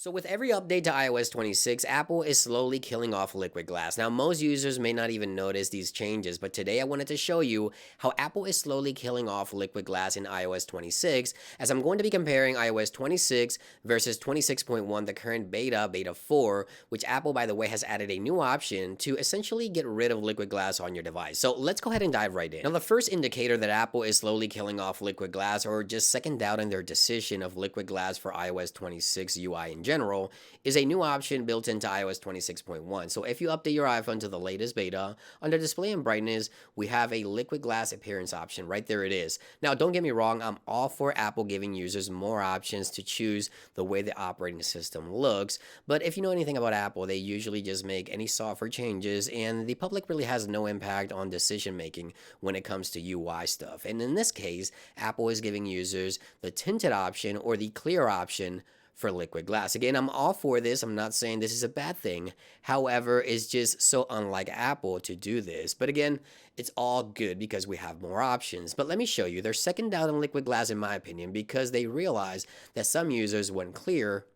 So with every update to iOS 26, Apple is slowly killing off liquid glass. Now, most users may not even notice these changes, but today I wanted to show you how Apple is slowly killing off liquid glass in iOS 26, as I'm going to be comparing iOS 26 versus 26.1, the current beta 4, which Apple, by the way, has added a new option to essentially get rid of liquid glass on your device. So let's go ahead and dive right in. Now, the first indicator that Apple is slowly killing off liquid glass, or just second doubting their decision of liquid glass for iOS 26 UI in general, is a new option built into iOS 26.1. So if you update your iPhone to the latest beta, under display and brightness, we have a liquid glass appearance option. Right there it is. Now, don't get me wrong, I'm all for Apple giving users more options to choose the way the operating system looks, but if you know anything about Apple, they usually just make any software changes, and the public really has no impact on decision making when it comes to UI stuff. And in this case, Apple is giving users the tinted option or the clear option for liquid glass. Again, I'm all for this. I'm not saying this is a bad thing. However, it's just so unlike Apple to do this. But again, it's all good because we have more options. But let me show you. They're second down liquid glass in my opinion because they realize that some users want clear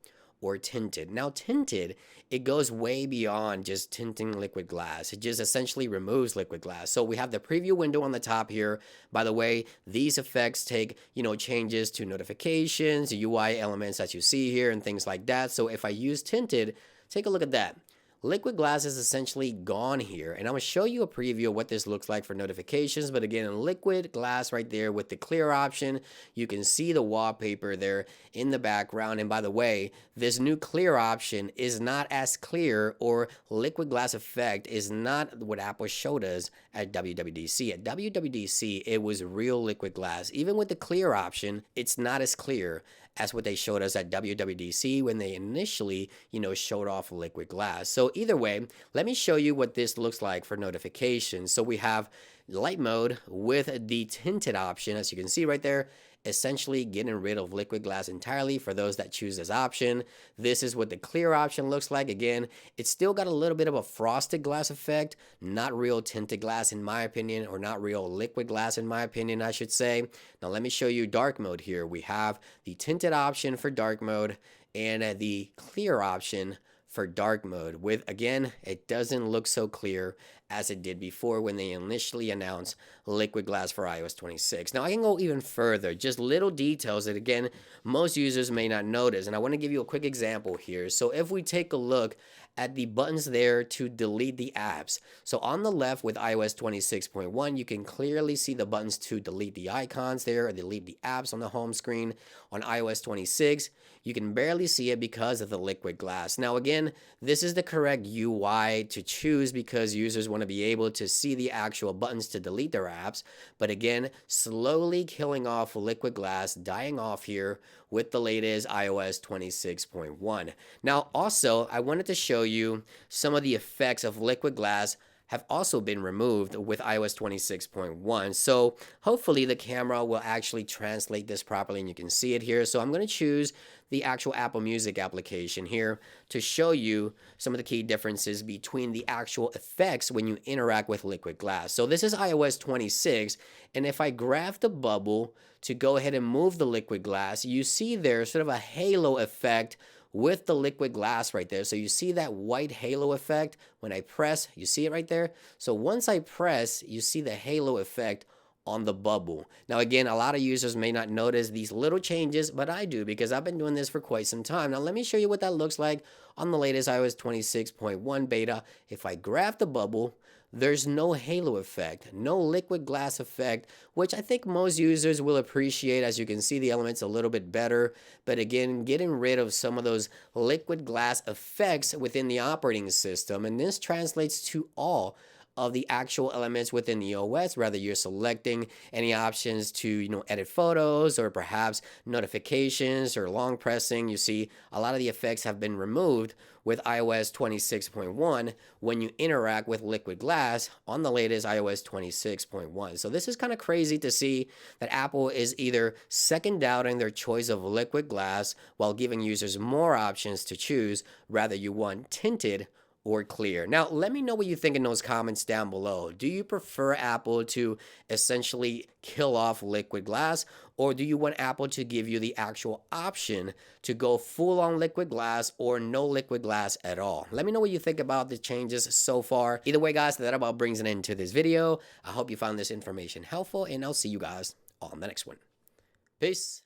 or tinted. Now, tinted, it goes way beyond just tinting liquid glass. It just essentially removes liquid glass. So we have the preview window on the top here. By the way, these effects take, changes to notifications, UI elements that you see here and things like that. So if I use tinted, take a look at that. Liquid glass is essentially gone here, and I'm going to show you a preview of what this looks like for notifications. But again, in liquid glass right there with the clear option, you can see the wallpaper there in the background. And by the way, this new clear option is not as clear, or liquid glass effect is not what Apple showed us at WWDC. At WWDC, it was real liquid glass. Even with the clear option, it's not as clear as what they showed us at WWDC when they initially, showed off liquid glass. So either way, let me show you what this looks like for notifications. So we have light mode with the tinted option, as you can see right there, essentially getting rid of liquid glass entirely for those that choose this option. This is what the clear option looks like. Again, it's still got a little bit of a frosted glass effect, not real tinted glass in my opinion, or not real liquid glass in my opinion, I should say. Now let me show you dark mode here. We have the tinted option for dark mode and the clear option for dark mode. With, again, it doesn't look so clear as it did before when they initially announced liquid glass for iOS 26. Now I can go even further, just little details that again most users may not notice, and I want to give you a quick example here. So if we take a look at the buttons there to delete the apps, so on the left with iOS 26.1 you can clearly see the buttons to delete the icons there or delete the apps on the home screen. On iOS 26 you can barely see it because of the liquid glass. Now again, this is the correct UI to choose because users want to be able to see the actual buttons to delete their apps. But again, slowly killing off liquid glass, dying off here with the latest iOS 26.1. Now also, I wanted to show you some of the effects of liquid glass have also been removed with iOS 26.1. So hopefully the camera will actually translate this properly and you can see it here. So I'm going to choose the actual Apple Music application here to show you some of the key differences between the actual effects when you interact with liquid glass. So this is iOS 26, and if I grab the bubble to go ahead and move the liquid glass, you see there sort of a halo effect with the liquid glass right there. So you see that white halo effect when I press, you see it right there. So once I press, you see the halo effect on the bubble. Now again, a lot of users may not notice these little changes, but I do because I've been doing this for quite some time. Now let me show you what that looks like on the latest iOS 26.1 beta. If I grab the bubble, there's no halo effect, no liquid glass effect, which I think most users will appreciate. As you can see, the elements a little bit better. But again, getting rid of some of those liquid glass effects within the operating system, and this translates to all of the actual elements within the OS, whether you're selecting any options to edit photos or perhaps notifications or long pressing. You see a lot of the effects have been removed with iOS 26.1 when you interact with liquid glass on the latest iOS 26.1. So this is kind of crazy to see that Apple is either second doubting their choice of liquid glass while giving users more options to choose, whether you want tinted or clear. Now, let me know what you think in those comments down below. Do you prefer Apple to essentially kill off liquid glass, or do you want Apple to give you the actual option to go full on liquid glass or no liquid glass at all? Let me know what you think about the changes so far. Either way, guys, that about brings an end to this video. I hope you found this information helpful, and I'll see you guys on the next one. Peace.